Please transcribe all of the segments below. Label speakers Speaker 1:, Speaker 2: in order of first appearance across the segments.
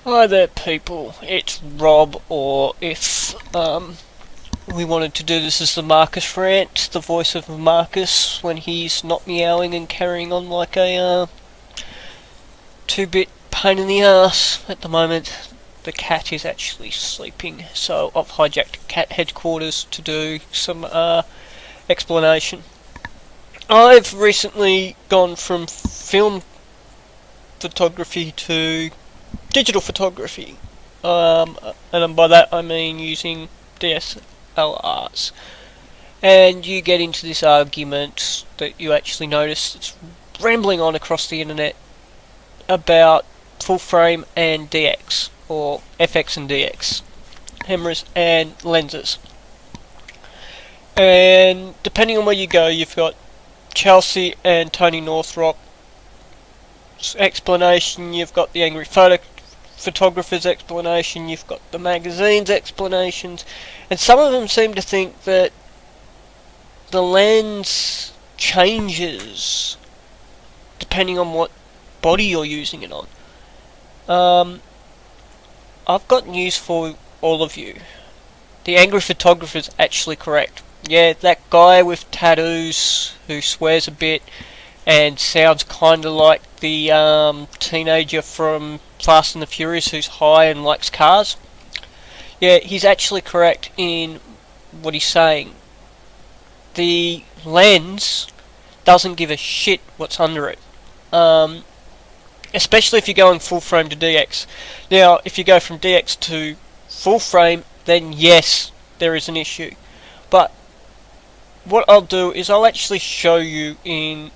Speaker 1: Hi there people, it's Rob, or if we wanted to do this as the Marcus rant, the voice of Marcus when he's not meowing and carrying on like a 2-bit pain in the ass. At the moment the cat is actually sleeping, so I've hijacked cat headquarters to do some explanation. I've recently gone from film photography to digital photography, and by that I mean using DSLRs. And you get into this argument that you actually notice it's rambling on across the internet about full frame and DX, or FX and DX, cameras and lenses. And depending on where you go, you've got Chelsea and Tony Northrop's explanation, you've got the Angry Photographer's explanation, you've got the magazine's explanations, and some of them seem to think that the lens changes depending on what body you're using it on. I've got news for all of you. The Angry Photographer's actually correct. Yeah, that guy with tattoos who swears a bit and sounds kinda like the teenager from Fast and the Furious who's high and likes cars. Yeah, he's actually correct in what he's saying. The lens doesn't give a shit what's under it. Especially if you're going full frame to DX. Now, if you go from DX to full frame, then yes, there is an issue. But what I'll do is I'll actually show you in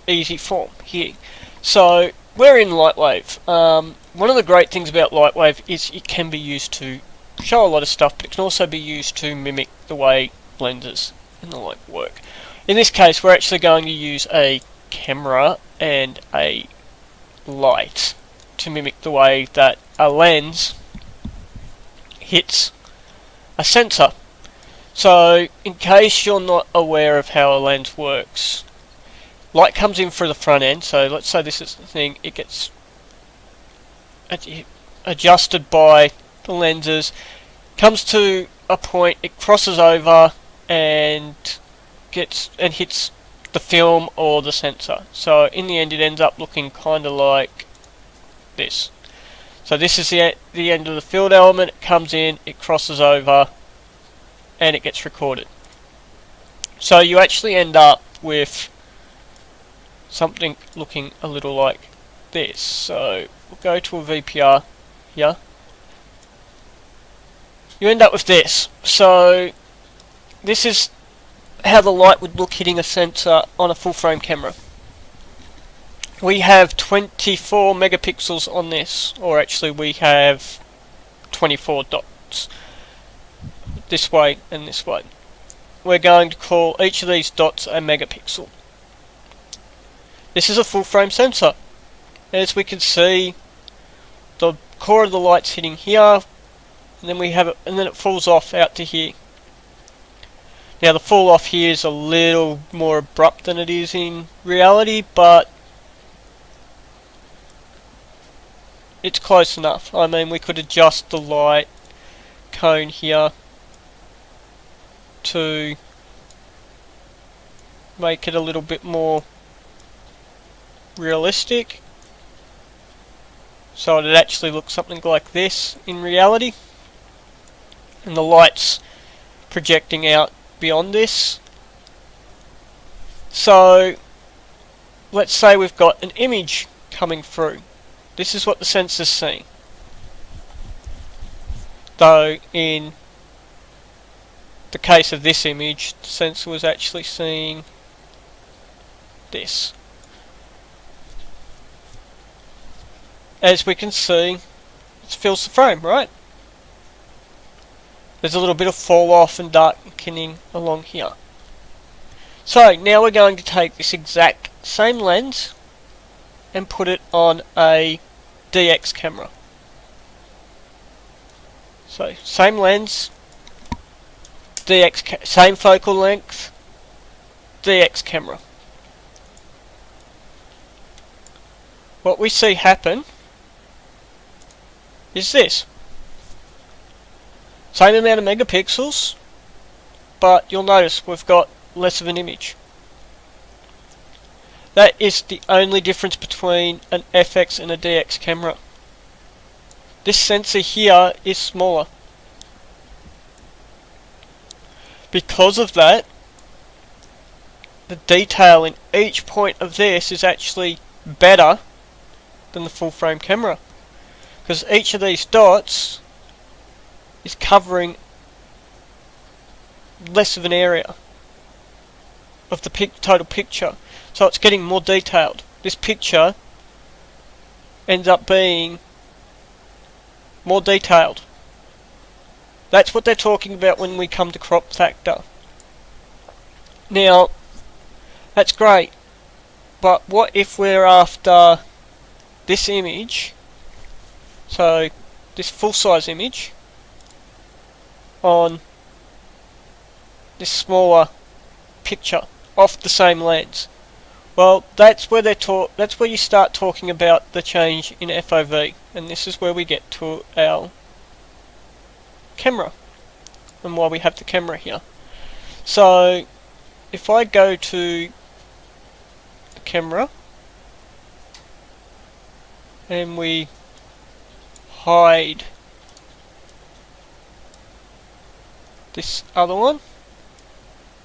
Speaker 1: easy form here. So we're in Lightwave. One of the great things about Lightwave is it can be used to show a lot of stuff, but it can also be used to mimic the way lenses and the like work. In this case, we're actually going to use a camera and a light to mimic the way that a lens hits a sensor. So, in case you're not aware of how a lens works, light comes in through the front end. So let's say this is the thing, it gets adjusted by the lenses, comes to a point, it crosses over and hits the film or the sensor. So in the end it ends up looking kinda like this. So this is the end of the field element, it comes in, it crosses over, and it gets recorded. So you actually end up with something looking a little like this. So we'll go to a VPR here. You end up with this. So this is how the light would look hitting a sensor on a full frame camera. We have 24 megapixels on this, or actually we have 24 dots, this way and this way. We're going to call each of these dots a megapixel. This is a full frame sensor. As we can see, the core of the light's hitting here, and then we have it, and then it falls off out to here. Now the fall off here is a little more abrupt than it is in reality, but it's close enough. I mean, we could adjust the light cone here to make it a little bit more realistic, so it actually looks something like this in reality, and the light's projecting out beyond this. So let's say we've got an image coming through. This is what the sensor's seeing, though in the case of this image the sensor was actually seeing this. As we can see, it fills the frame, right? There's a little bit of fall off and darkening along here. So now we're going to take this exact same lens and put it on a DX camera. So same lens, DX, same focal length, DX camera. What we see happen is this. Same amount of megapixels, but you'll notice we've got less of an image. That is the only difference between an FX and a DX camera. This sensor here is smaller. Because of that, the detail in each point of this is actually better than the full frame camera, because each of these dots is covering less of an area of the total picture, so it's getting more detailed. This picture ends up being more detailed. That's what they're talking about when we come to crop factor. Now, that's great, but what if we're after this image, so this full size image, on this smaller picture off the same lens? Well, that's where that's where you start talking about the change in FOV, and this is where we get to our camera and why we have the camera here. So if I go to the camera and we hide this other one,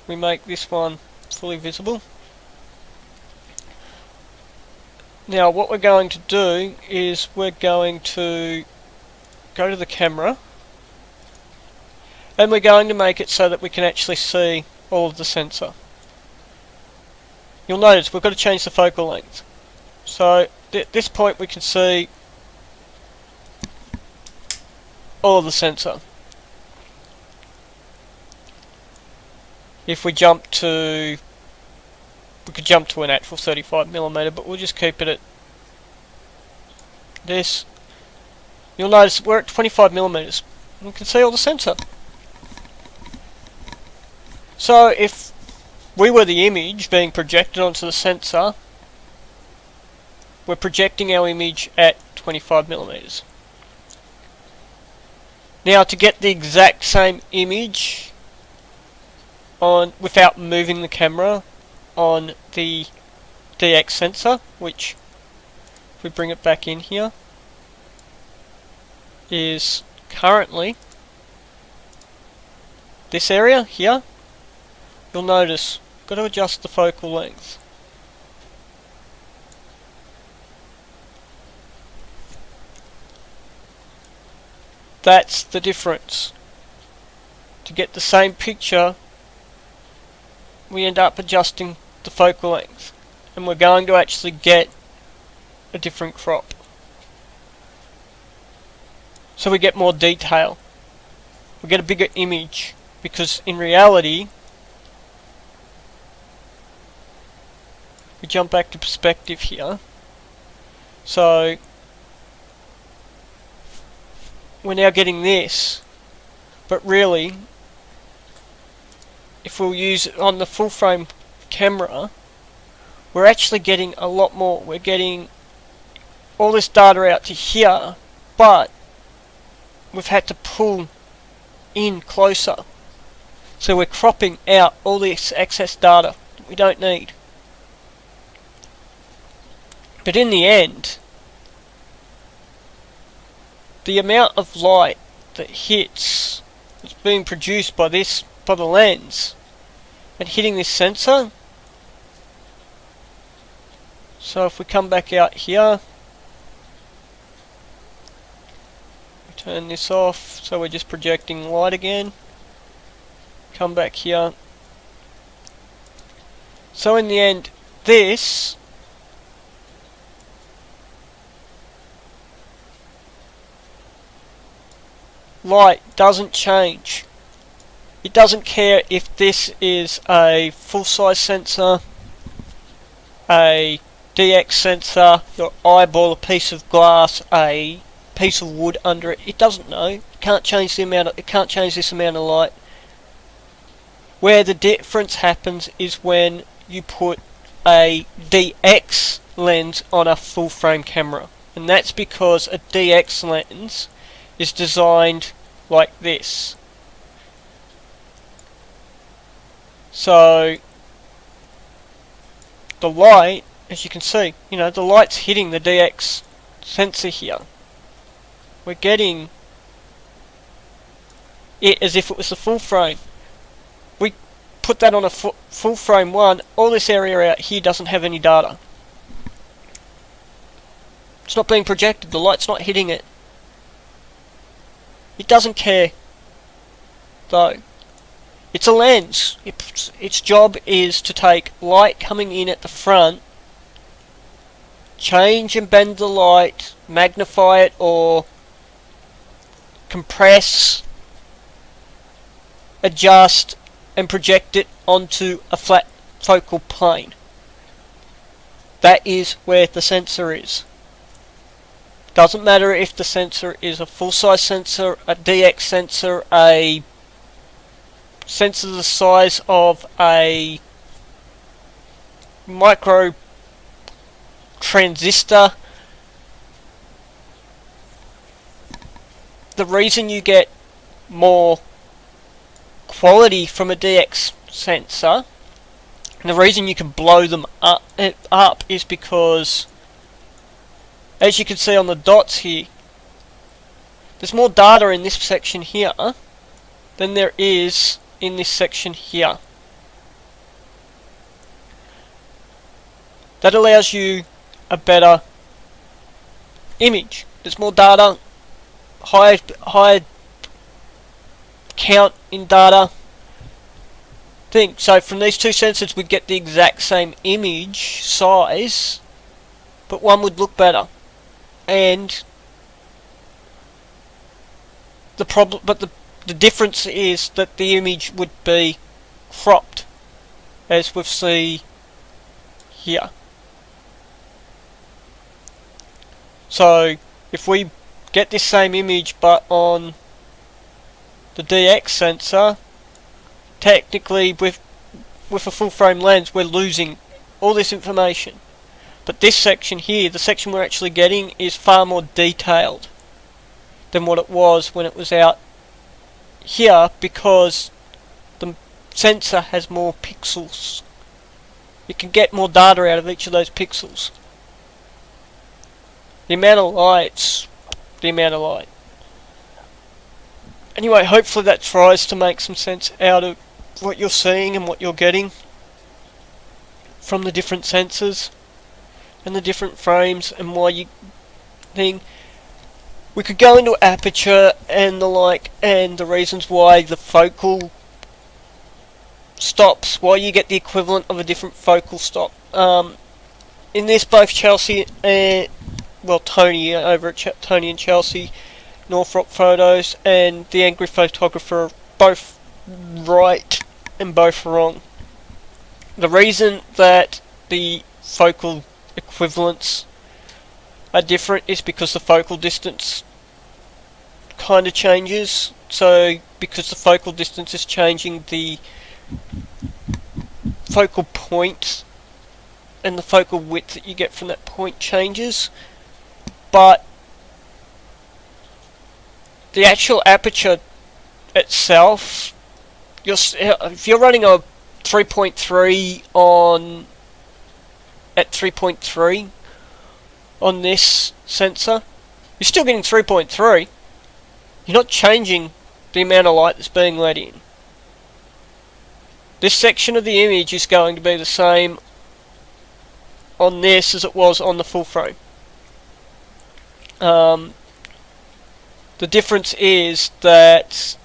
Speaker 1: we make this one fully visible. Now what we're going to do is we're going to go to the camera and we're going to make it so that we can actually see all of the sensor. You'll notice we've got to change the focal length. So at this point we can see all of the sensor. If we jump to, we could jump to an actual 35mm, but we'll just keep it at this. You'll notice we're at 25mm. We can see all the sensor. So if we were the image being projected onto the sensor, we're projecting our image at 25mm. Now to get the exact same image on without moving the camera on the DX sensor, which if we bring it back in here, is currently this area here, you'll notice I've got to adjust the focal length. That's the difference. To get the same picture, we end up adjusting the focal length, and we're going to actually get a different crop. So we get more detail. We get a bigger image, because in reality, we jump back to perspective here. So we're now getting this, but really, if we'll use it on the full frame camera, we're actually getting a lot more. We're getting all this data out to here, but we've had to pull in closer. So we're cropping out all this excess data that we don't need. But in the end, the amount of light that hits, that's being produced by the lens, and hitting this sensor. So if we come back out here, we turn this off, so we're just projecting light again. Come back here. So in the end, this light doesn't change. It doesn't care if this is a full-size sensor, a DX sensor, your eyeball, a piece of glass, a piece of wood under it. It doesn't know. It can't change the amount. It can't change this amount of light. Where the difference happens is when you put a DX lens on a full-frame camera, and that's because a DX lens is designed like this. So the light, as you can see, the light's hitting the DX sensor here. We're getting it as if it was the full frame. We put that on a full frame one, all this area out here doesn't have any data. It's not being projected, the light's not hitting it. It doesn't care, though. It's a lens. Its job is to take light coming in at the front, change and bend the light, magnify it or compress, adjust and project it onto a flat focal plane. That is where the sensor is. Doesn't matter if the sensor is a full-size sensor, a DX sensor, a sensor the size of a micro transistor. The reason you get more quality from a DX sensor, and the reason you can blow them up is because, as you can see on the dots here, there's more data in this section here than there is in this section here. That allows you a better image. There's more data, higher count in data thing. So from these two sensors we'd get the exact same image size, but one would look better. And the difference is that the image would be cropped, as we see here. So if we get this same image but on the DX sensor, technically with a full frame lens we're losing all this information. But this section here, the section we're actually getting, is far more detailed than what it was when it was out here, because the sensor has more pixels. You can get more data out of each of those pixels. The amount of light's the amount of light. Anyway, hopefully that tries to make some sense out of what you're seeing and what you're getting from the different sensors and the different frames and why you think. We could go into aperture and the like, and the reasons why the focal stops, why you get the equivalent of a different focal stop. In this, both Chelsea and Tony over at Tony and Chelsea Northrop Photos and the Angry Photographer are both right and both wrong. The reason that the focal equivalents are different is because the focal distance kind of changes. So because the focal distance is changing, the focal point and the focal width that you get from that point changes. But the actual aperture itself, if you're running a 3.3 on at 3.3 on this sensor, you're still getting 3.3. You're not changing the amount of light that's being let in. This section of the image is going to be the same on this as it was on the full frame. The difference is that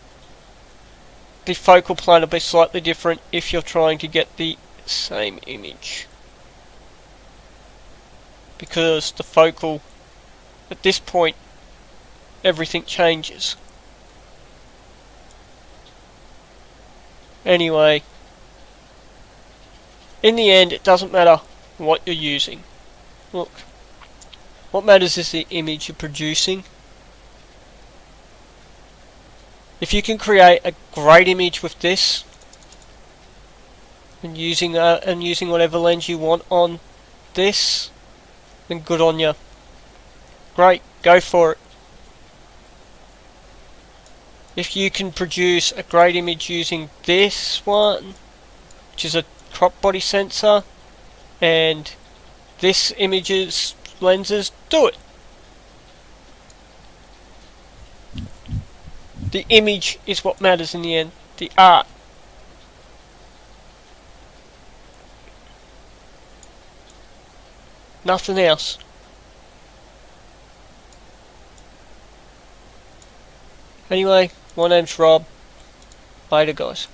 Speaker 1: the focal plane will be slightly different if you're trying to get the same image, because the focal, at this point, everything changes. Anyway, in the end it doesn't matter what you're using. Look, what matters is the image you're producing. If you can create a great image with this and using whatever lens you want on this, then good on you. Great, go for it. If you can produce a great image using this one, which is a crop body sensor, and this image's lenses, do it. The image is what matters in the end. The art. Nothing else. Anyway, my name's Rob. Later, guys.